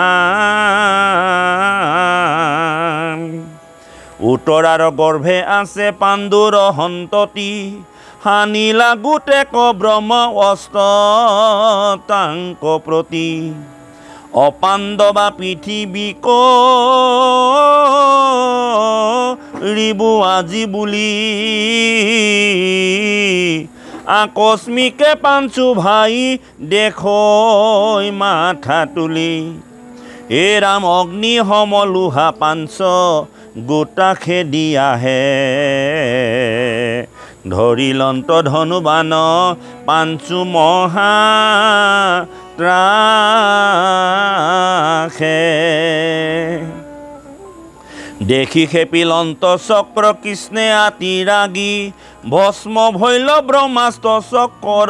উত্তৰাৰ গৰ্ভে আছে পাণ্ডুৰ সন্ততি হানিলা গোটেক ব্ৰহ্ম অস্তাংক প্ৰতি অপাণ্ডৱা পৃথিৱীক ৰিবু আজি বুলি আকস্মিকে পাঞ্চু ভাই দেখৈ মাথা তুলি হে ৰাম অগ্নি সম লোহা পাঞ্চ গোটা খেদি আহে ধৰিলন্ত ধনুবান পাঞ্চু মহা ত্ৰাসে দেখি খেপিলন্ত চক্ৰ কৃষ্ণে আতি ৰাগি ভস্ম ভৈল ব্ৰহ্মাস্ত্ৰ চক্ৰ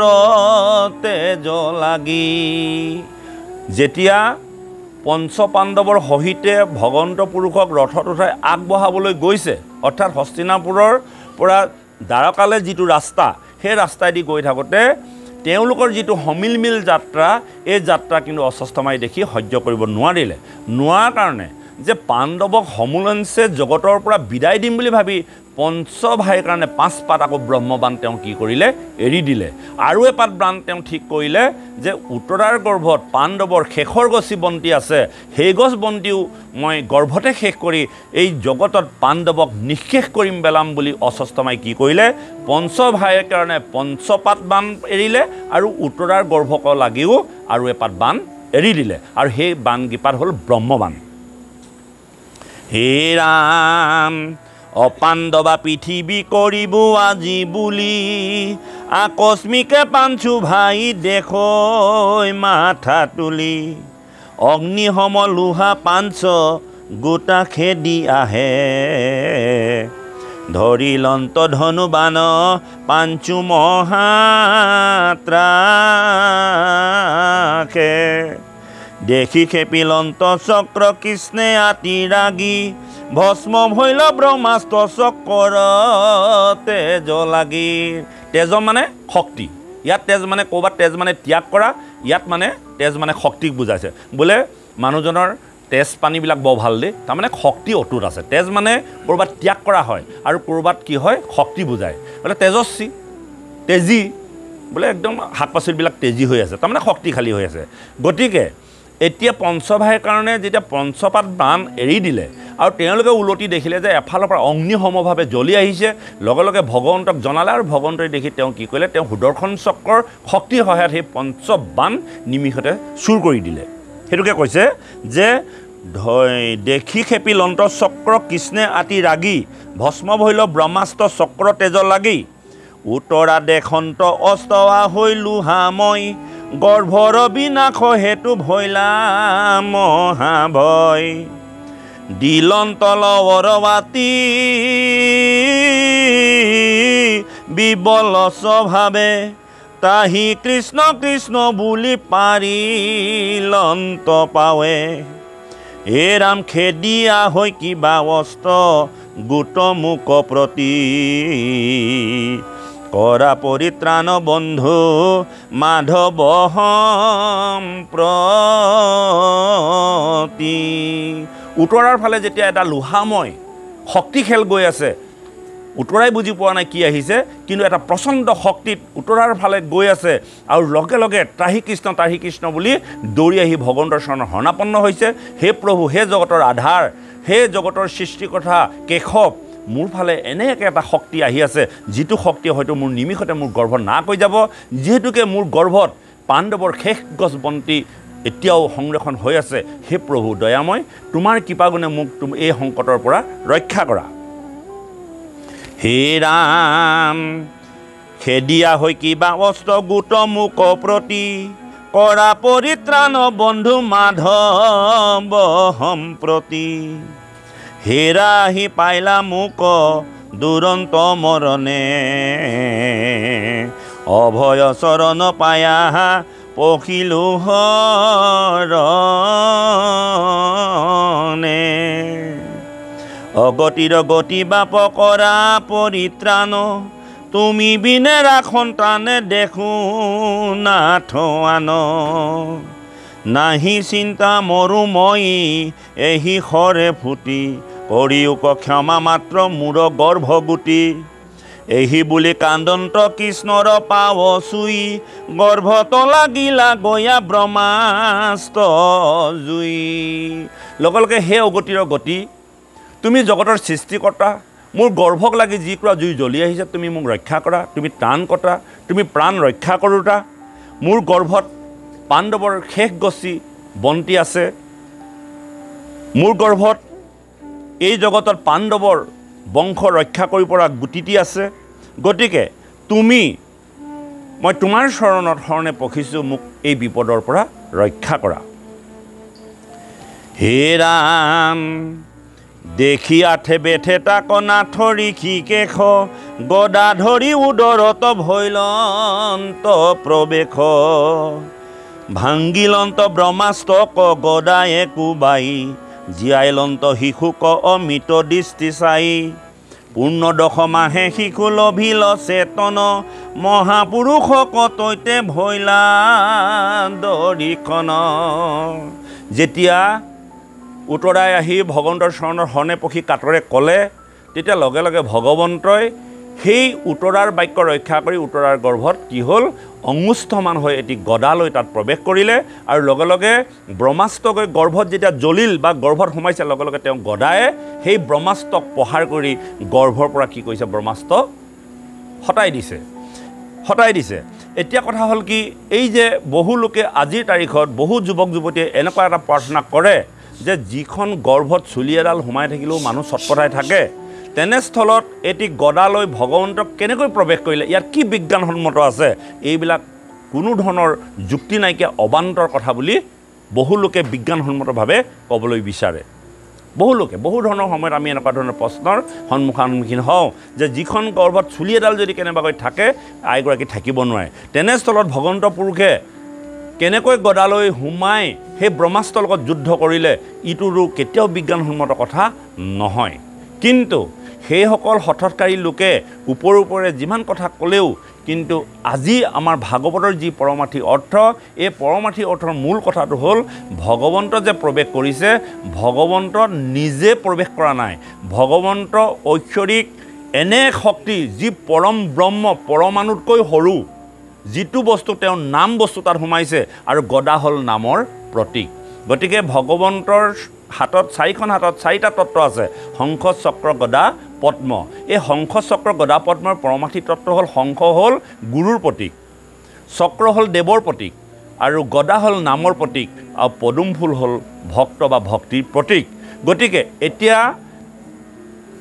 তেজ লাগি যেতিয়া পঞ্চপাণ্ডৱৰ সহিতে ভগৱন্ত পুৰুষক ৰথত উঠাই আগবঢ়াবলৈ গৈছে অৰ্থাৎ হস্তিনাপুৰৰ পৰা দ্বাৰকালৈ যিটো ৰাস্তা সেই ৰাস্তাইদি গৈ থাকোঁতে তেওঁলোকৰ যিটো সমিলমিল যাত্ৰা এই যাত্ৰা কিন্তু অস্বস্থমাই দেখি সহ্য কৰিব নোৱাৰাৰ কাৰণে যে পাণ্ডৱক সমূলঞ্চে জগতৰ পৰা বিদায় দিম বুলি ভাবি পঞ্চভাইৰ কাৰণে 5 পাত আকৌ ব্ৰহ্মবান তেওঁ কি কৰিলে এৰি দিলে আৰু এপাত বান তেওঁ ঠিক কৰিলে যে উত্তৰাৰ গৰ্ভত পাণ্ডৱৰ শেষৰ গছি বন্তি আছে সেই গছ বন্তিও মই গৰ্ভতে শেষ কৰি এই জগতত পাণ্ডৱক নিঃশেষ কৰিম বেলাম বুলি অস্বস্থমাই কি কৰিলে পঞ্চভাইৰ কাৰণে 5 পাত বান এৰিলে আৰু উত্তৰাৰ গৰ্ভক লাগিও আৰু এপাত বান এৰি দিলে আৰু সেই বান গিপাত হ'ল ব্ৰহ্মবান হে ৰাম অপাণ্ডৱা পৃথিৱী কৰিব আজি বুলি আকস্মিকে পাঞ্চু ভাই দেখৈ মাথা তুলি অগ্নি সম লোহা পাঞ্চ গোটা খেদি আহে ধৰিলন্ত ধনুবান পাঞ্চু মহা ত্ৰাসে দেখি খেপিলন্ত চক্ৰ কৃষ্ণে আতি ৰাগি ভস্ম ভৈল ব্ৰহ্মাস্ত্ৰ চক্ৰ তেজ লাগি তেজ মানে শক্তি ইয়াত তেজ মানে ক'ৰবাত তেজ মানে ত্যাগ কৰা ইয়াত মানে তেজ মানে শক্তিক বুজাইছে বোলে মানুহজনৰ তেজ পানীবিলাক বৰ ভাল দেই তাৰমানে শক্তি অটুট আছে তেজ মানে ক'ৰবাত ত্যাগ কৰা হয় আৰু ক'ৰবাত কি হয় শক্তি বুজায় বোলে তেজস্বী তেজী বোলে একদম শাক পাচলিবিলাক তেজী হৈ আছে তাৰমানে শক্তিশালী হৈ আছে গতিকে এতিয়া পঞ্চভাইৰ কাৰণে যেতিয়া 5 পাত বান এৰি দিলে আৰু তেওঁলোকে উলটি দেখিলে যে এফালৰ পৰা অগ্নি সমভাৱে জ্বলি আহিছে লগে লগে ভগৱন্তক জনালে আৰু ভগৱন্তই দেখি তেওঁ কি কৰিলে তেওঁ সুদৰ্শন চক্ৰৰ শক্তিৰ সহায়ত সেই 5 বান নিমিষতে চুৰ কৰি দিলে সেইটোকে কৈছে যে দেখি খেপিলন্ত চক্ৰ কৃষ্ণে আতি ৰাগি ভস্ম ভৈল ব্ৰহ্মাস্ত্ৰ চক্ৰ তেজ লাগি উত্তৰা দেশন্ত অস্তৱা হৈ লোহাময় গৰ্ভৰ বিনাশ হেতু ভৈলা মহাভয় দিলন্ত লৱৰৱাতি বিবল স্বভাৱে তাহি কৃষ্ণ কৃষ্ণ বুলি পাৰিলন্ত পাৱে হে ৰাম খেদিয়া হৈ কিবা অস্ত্ৰ গোট মুক প্ৰতি কৰা পৰিত্ৰাণ বন্ধু মাধৱ সম্প্ৰতি উত্তৰাৰ ফালে যেতিয়া এটা লোহাময় শক্তি খেল গৈ আছে উত্তৰাই বুজি পোৱা নাই কি আহিছে কিন্তু এটা প্ৰচণ্ড শক্তিত উত্তৰাৰ ফালে গৈ আছে আৰু লগে লগে ত্ৰাহি কৃষ্ণ বুলি দৌৰি আহি ভগৱন্তৰ চৰণৰ শৰণাপন্ন হৈছে হে প্ৰভু হে জগতৰ আধাৰ হে জগতৰ সৃষ্টিকৰ্তা কেশৱ মোৰ ফালে এনেকৈ এটা শক্তি আহি আছে যিটো শক্তি হয়তো মোৰ নিমিষতে মোৰ গৰ্ভত নাশ হৈ যাব যিহেতুকে মোৰ গৰ্ভত পাণ্ডৱৰ শেষ গছ বন্তি এতিয়াও সংৰক্ষণ হৈ আছে হে প্ৰভু দয়াময় তোমাৰ কৃপাগুণে মোক এই সংকটৰ পৰা ৰক্ষা কৰা হে ৰাম খেদিয়া হৈ কিবা অস্ত্ৰ গোট মোক প্ৰতি কৰা পৰিত্ৰাণ বন্ধু মাধৱ সম্প্ৰতি হেৰাহি পাইলা মোক দুৰন্ত মৰণে অভয় চৰণ পায়া পখিলো হৰণে অগতিৰ গতি বাপ কৰা পৰিত্ৰাণ তুমি বিনেৰা সন্তানে দেখো নাথোৱান নাহি চিন্তা মৰু মই এহি খৰে ফুটি কৰিওক ক্ষমা মাত্ৰ মূৰ গৰ্ভগুটি এহি বুলি কান্দন্ত কৃষ্ণৰ পাৱ চুই গৰ্ভত লাগিলা গয়া ব্ৰহ্মাস্ত্ৰ জুই লগে লগে হে অগতিৰ গতি তুমি জগতৰ সৃষ্টিকৰ্তা মোৰ গৰ্ভক লাগি যি কৰা জুই জ্বলি আহিছে তুমি মোক ৰক্ষা কৰা তুমি ত্ৰাণ কৰ্তা তুমি প্ৰাণ ৰক্ষা কৰোতা মোৰ গৰ্ভত পাণ্ডৱৰ শেষ গছি বন্তি আছে মোৰ গৰ্ভত এই জগতত পাণ্ডৱৰ বংশ ৰক্ষা কৰি পৰা গুটিটি আছে গতিকে তুমি মই তোমাৰ চৰণত শৰণে পখিছোঁ মোক এই বিপদৰ পৰা ৰক্ষা কৰা হে ৰাম দেখি আঠে বেঠে তাক নাথ ঋষিকেশ গদা ধৰি উদৰত ভৈলন্ত প্ৰৱেশ ভাংগিলন্ত ব্ৰহ্মাস্তক গদায়ে কোবাই জীয়াইলন্ত শিশুক অমিত দৃষ্টি চাই পূৰ্ণ দশমাহে শিশু লভিল চেতন মহাপুৰুষক তৈতে ভৈলা দৰিখন যেতিয়া উতৰাই আহি ভগৱন্তৰ চৰণৰ শৰণে পখি কাটৰে ক'লে তেতিয়া লগে লগে ভগৱন্তই সেই উতৰাৰ বাক্য ৰক্ষা কৰি উতৰাৰ গৰ্ভত কি হ'ল অঙুষ্ঠমান হৈ এটি গদা লৈ তাত প্ৰৱেশ কৰিলে আৰু লগে লগে ব্ৰহ্মাস্ত্ৰকৈ গৰ্ভত যেতিয়া জ্বলিল বা গৰ্ভত সোমাইছে লগে লগে তেওঁ গদায়ে সেই ব্ৰহ্মাস্ত্ৰক প্ৰহাৰ কৰি গৰ্ভৰ পৰা কি কৰিছে ব্ৰহ্মাস্ত্ৰ হটাই দিছে এতিয়া কথা হ'ল কি এই যে বহু লোকে আজিৰ তাৰিখত বহু যুৱক যুৱতীয়ে এনেকুৱা এটা প্ৰাৰ্থনা কৰে যে যিখন গৰ্ভত চুলি এডাল সোমাই থাকিলেও মানুহ চটপটাই থাকে তেনেস্থলত এটি গদালৈ ভগৱন্তক কেনেকৈ প্ৰৱেশ কৰিলে ইয়াত কি বিজ্ঞানসন্মত আছে এইবিলাক কোনো ধৰণৰ যুক্তি নাইকিয়া অবান্তৰ কথা বুলি বহু লোকে বিজ্ঞানসন্মতভাৱে ক'বলৈ বিচাৰে বহু ধৰণৰ সময়ত আমি এনেকুৱা ধৰণৰ প্ৰশ্নৰ সন্মুখীন হওঁ যে যিখন গৰ্ভত চুলি এডাল যদি কেনেবাকৈ থাকে আইগৰাকী থাকিব নোৱাৰে তেনেস্থলত ভগৱন্ত পুৰুষে কেনেকৈ গদালৈ সোমাই সেই ব্ৰহ্মাস্ত্ৰৰ লগত যুদ্ধ কৰিলে ইটোৰো কেতিয়াও বিজ্ঞানসন্মত কথা নহয় কিন্তু সেইসকল হঠৎকাৰী লোকে ওপৰে যিমান কথা ক'লেও কিন্তু আজি আমাৰ ভাগৱতৰ যি পৰমাৰ্থি অৰ্থ এই পৰমাৰ্থি অৰ্থৰ মূল কথাটো হ'ল ভগৱন্ত যে প্ৰৱেশ কৰিছে ভগৱন্ত নিজে প্ৰৱেশ কৰা নাই ভগৱন্ত ঐশ্বৰিক এনে শক্তি যি পৰম ব্ৰহ্ম পৰমাণুতকৈ সৰু যিটো বস্তু তেওঁৰ নাম বস্তু তাত সোমাইছে আৰু গদা হ'ল নামৰ প্ৰতীক গতিকে ভগৱন্তৰ হাতত চাৰিখন হাতত চাৰিটা তত্ত্ব আছে শংখ চক্ৰ গদা পদ্ম এই শংখ চক্ৰ গদা পদ্মৰ পৰমাৰ্থি তত্ত্ব হ'ল শংখ হ'ল গুৰুৰ প্ৰতীক চক্ৰ হ'ল দেৱৰ প্ৰতীক আৰু গদা হ'ল নামৰ প্ৰতীক আৰু পদুম ফুল হ'ল ভক্ত বা ভক্তিৰ প্ৰতীক গতিকে এতিয়া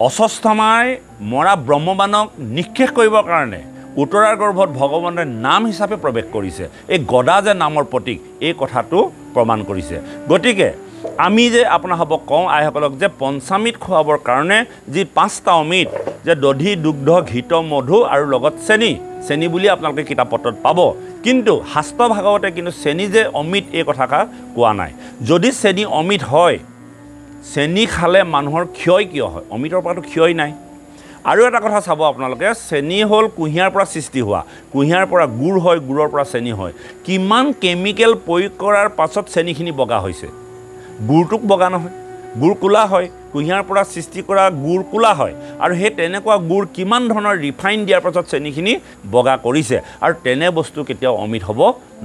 অস্বস্থামাই মৰা ব্ৰহ্মবাণক নিক্ষেপ কৰিবৰ কাৰণে উতৰাৰ গৰ্ভত ভগৱন্তে নাম হিচাপে প্ৰৱেশ কৰিছে এই গদা যে নামৰ প্ৰতীক এই কথাটো প্ৰমাণ কৰিছে গতিকে আমি যে আপোনাসকলক কওঁ আইসকলক যে পঞ্চামৃত খুৱাবৰ কাৰণে যি 5টা অমৃত যে দধি দুগ্ধ ঘৃত মধু আৰু লগত চেনি বুলি আপোনালোকে কিতাপ পত্ৰত পাব কিন্তু শাস্ত্ৰ ভাগৱতে কিন্তু চেনি যে অমৃত এই কথা কোৱা নাই যদি চেনি অমৃত হয় চেনি খালে মানুহৰ ক্ষয় কিয় হয় অমৃতৰ পৰাটো ক্ষয় নাই আৰু এটা কথা চাব আপোনালোকে চেনি হ'ল কুঁহিয়াৰ পৰা সৃষ্টি হোৱা কুঁহিয়াৰ পৰা গুড় হয় গুড়ৰ পৰা চেনি হয় কিমান কেমিকেল প্ৰয়োগ কৰাৰ পাছত চেনিখিনি বগা হৈছে গুড়টোক বগা নহয় গুড় কোলা হয় কুঁহিয়াৰ পৰা সৃষ্টি কৰা গুড় কোলা হয় আৰু সেই তেনেকুৱা গুড় কিমান ধৰণৰ ৰিফাইন দিয়াৰ পাছত চেনিখিনি বগা কৰিছে আৰু তেনে বস্তু কেতিয়াও অমৃত হ'ব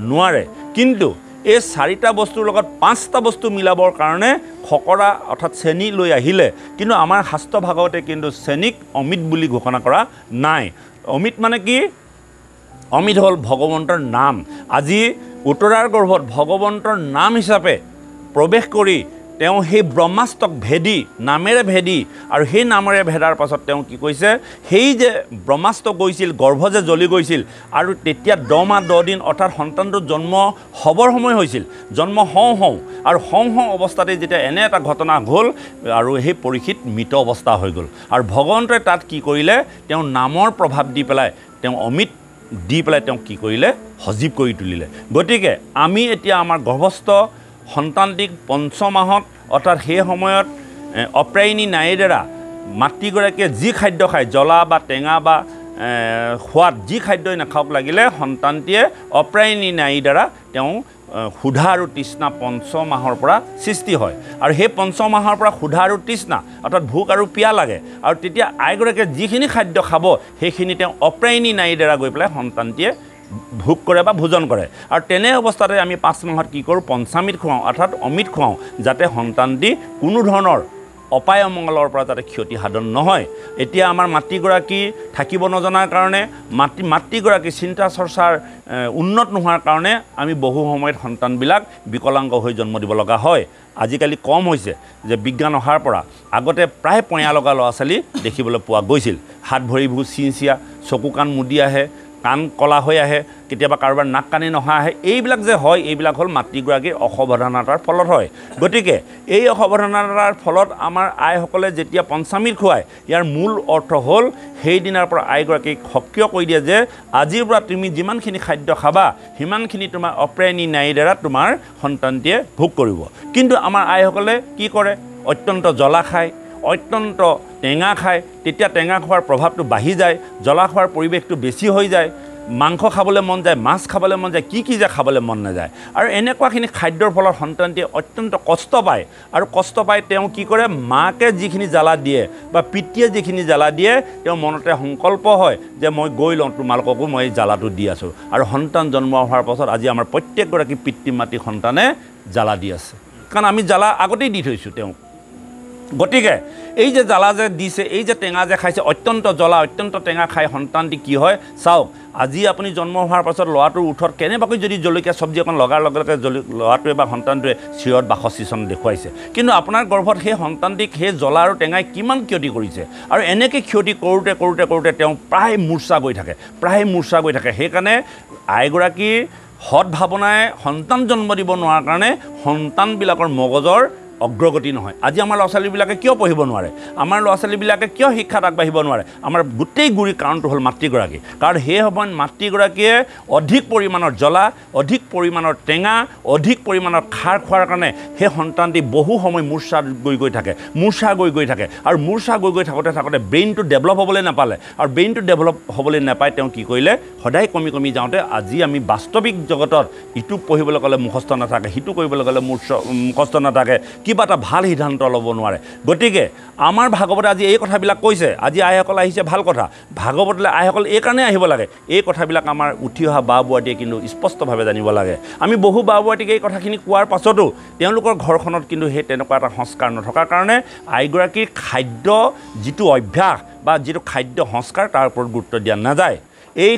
নোৱাৰে কিন্তু এই 4টা বস্তুৰ লগত 5টা বস্তু মিলাবৰ কাৰণে খকৰা অৰ্থাৎ চেনি লৈ আহিলে কিন্তু আমাৰ শাস্ত্ৰ ভাগৱতে কিন্তু চেনিক অমৃত বুলি ঘোষণা কৰা নাই অমৃত মানে কি অমৃত হ'ল ভগৱন্তৰ নাম আজি উতৰাৰ গৰ্ভত ভগৱন্তৰ নাম হিচাপে প্ৰৱেশ কৰি তেওঁ সেই ব্ৰহ্মাষ্টক ভেদি নামেৰে ভেদি আৰু সেই নামেৰে ভেদাৰ পাছত তেওঁ কি কৈছে সেই যে ব্ৰহ্মাষ্ট গৈছিল গৰ্ভ যে জ্বলি গৈছিল আৰু তেতিয়া 10 মাহ 10 দিন অৰ্থাৎ সন্তানটোৰ জন্ম হ'বৰ সময় হৈছিল জন্ম হওঁ আৰু হওঁ অৱস্থাতে যেতিয়া এনে এটা ঘটনা হ'ল আৰু সেই পৰীক্ষিত মৃত অৱস্থা হৈ গ'ল আৰু ভগৱন্তই তাত কি কৰিলে তেওঁ নামৰ প্ৰভাৱ দি পেলাই তেওঁ অমিত দি পেলাই তেওঁ কি কৰিলে সজীৱ কৰি তুলিলে গতিকে আমি এতিয়া আমাৰ গৰ্ভস্থ সন্তানটিক 5 মাহত অৰ্থাৎ সেই সময়ত অপ্ৰায়নী নাৰীৰ দ্বাৰা মাতৃগৰাকীয়ে যি খাদ্য খায় জ্বলা বা টেঙা বা সোৱাদ যি খাদ্যই নাখাওক লাগিলে সন্তানটিয়ে অপ্ৰায়নী নাৰীৰ দ্বাৰা তেওঁ ক্ষুধা আৰু তৃষ্ণা 5 মাহৰ পৰা সৃষ্টি হয় আৰু সেই 5 মাহৰ পৰা ক্ষুধা আৰু তৃষ্ণা অৰ্থাৎ ভোক আৰু পিয়া লাগে আৰু তেতিয়া আইগৰাকীয়ে যিখিনি খাদ্য খাব সেইখিনি তেওঁ অপ্ৰায়নী নাৰীৰ দ্বাৰা গৈ পেলাই সন্তানটিয়ে ভোগ কৰে বা ভোজন কৰে আৰু তেনে অৱস্থাতে আমি 5 মাহত কি কৰোঁ পঞ্চামৃত খুৱাওঁ অৰ্থাৎ অমৃত খুৱাওঁ যাতে সন্তানটি কোনো ধৰণৰ অপায় অমংগলৰ পৰা যাতে ক্ষতি সাধন নহয় এতিয়া আমাৰ মাতৃগৰাকী থাকিব নজনাৰ কাৰণে মাতৃগৰাকী চিন্তা চৰ্চাৰ উন্নত নোহোৱাৰ কাৰণে আমি বহু সময়ত সন্তানবিলাক বিকলাংগ হৈ জন্ম দিব লগা হয় আজিকালি কম হৈছে যে বিজ্ঞান অহাৰ পৰা আগতে প্ৰায় পঞা লগা ল'ৰা ছোৱালী দেখিবলৈ পোৱা গৈছিল হাত ভৰিবোৰ চিনচিয়া চকু কাণ মুদি আহে কাণ কলা হৈ আহে কেতিয়াবা কাৰোবাৰ নাক কাণি নহা আহে এইবিলাক যে হয় এইবিলাক হ'ল মাতৃগৰাকীৰ অসাৱধানতাৰ ফলত হয় গতিকে এই অসাৱধানতাৰ ফলত আমাৰ আইসকলে যেতিয়া পঞ্চামৃত খুৱায় ইয়াৰ মূল অৰ্থ হ'ল সেইদিনাৰ পৰা আইগৰাকীক সক্ৰিয় কৰি দিয়ে যে আজিৰ পৰা তুমি যিমানখিনি খাদ্য খাবা সিমানখিনি তোমাৰ অপ্ৰায়নী নাৰীৰ দ্বাৰা তোমাৰ সন্তানটিয়ে ভোগ কৰিব কিন্তু আমাৰ আইসকলে কি কৰে অত্যন্ত জ্বলা খায় অত্যন্ত টেঙা খায় তেতিয়া টেঙা খোৱাৰ প্ৰভাৱটো বাঢ়ি যায় জ্বলা খোৱাৰ পৰিৱেশটো বেছি হৈ যায় মাংস খাবলৈ মন যায় মাছ খাবলৈ মন যায় কি যে খাবলৈ মন নাযায় আৰু এনেকুৱাখিনি খাদ্যৰ ফলত সন্তানটিয়ে অত্যন্ত কষ্ট পায় আৰু কষ্ট পাই তেওঁ কি কৰে মাকে যিখিনি জ্বালা দিয়ে বা পিতৃয়ে যিখিনি জ্বালা দিয়ে তেওঁ মনতে সংকল্প হয় যে মই গৈ লওঁ তোমালোককো মই জ্বালাটো দি আছোঁ আৰু সন্তান জন্ম হোৱাৰ পাছত আজি আমাৰ প্ৰত্যেকগৰাকী পিতৃ মাতৃ সন্তানে জ্বালা দি আছে কাৰণ আমি জ্বালা আগতেই দি থৈছোঁ তেওঁক গতিকে এই যে জ্বালা যে দিছে এই যে টেঙা যে খাইছে অত্যন্ত জ্বলা অত্যন্ত টেঙা খাই সন্তানটি কি হয় চাওক আজি আপুনি জন্ম হোৱাৰ পাছত ল'ৰাটোৰ ওঠৰত কেনেবাকৈ যদি জলকীয়া চব্জি অকণ লগাৰ লগে লগে ল'ৰাটোৱে বা সন্তানটোৱে চিৰত বাসচিচন দেখুৱাইছে কিন্তু আপোনাৰ গৰ্ভত সেই সন্তানটিক সেই জ্বলা আৰু টেঙাই কিমান ক্ষতি কৰিছে আৰু এনেকৈ ক্ষতি কৰোঁতে তেওঁ প্ৰায় মূৰ্ছা গৈ থাকে সেইকাৰণে আইগৰাকীৰ সৎ ভাৱনাই সন্তান জন্ম দিব নোৱাৰাৰ কাৰণে সন্তানবিলাকৰ মগজৰ অগ্ৰগতি নহয় আজি আমাৰ ল'ৰা ছোৱালীবিলাকে কিয় পঢ়িব নোৱাৰে আমাৰ ল'ৰা ছোৱালীবিলাকে কিয় শিক্ষাত আগবাঢ়িব নোৱাৰে আমাৰ গোটেই গুৰি কাৰণটো হ'ল মাতৃগৰাকী কাৰণ সেই সময়ত মাতৃগৰাকীয়ে অধিক পৰিমাণৰ জ্বলা অধিক পৰিমাণৰ টেঙা অধিক পৰিমাণৰ খাৰ খোৱাৰ কাৰণে সেই সন্তানটি বহু সময় মূৰ্ছা গৈ থাকে আৰু মূৰ্ছা গৈ থাকোঁতে ব্ৰেইনটো ডেভেলপ হ'বলৈ নাপালে আৰু ব্ৰেইনটো ডেভেলপ হ'বলৈ নাপায় তেওঁ কি কৰিলে সদায় কমি যাওঁতে আজি আমি বাস্তৱিক জগতত ইটো পঢ়িবলৈ গ'লে মুখস্থ নাথাকে সিটো কৰিবলৈ গ'লে মুখস্থ নাথাকে কিবা এটা ভাল সিদ্ধান্ত ল'ব নোৱাৰে গতিকে আমাৰ ভাগৱতে আজি এই কথাবিলাক কৈছে আজি আইসকল আহিছে ভাল কথা ভাগৱতলৈ আইসকল এই কাৰণে আহিব লাগে এই কথাবিলাক আমাৰ উঠি অহা বা বুঢ়াটিয়ে কিন্তু স্পষ্টভাৱে জানিব লাগে আমি বহু বা বুঢ়াটিক এই কথাখিনি কোৱাৰ পাছতো তেওঁলোকৰ ঘৰখনত কিন্তু সেই তেনেকুৱা এটা সংস্কাৰ নথকাৰ কাৰণে আইগৰাকীৰ খাদ্য যিটো অভ্যাস বা যিটো খাদ্য সংস্কাৰ তাৰ ওপৰত গুৰুত্ব দিয়া নাযায় এই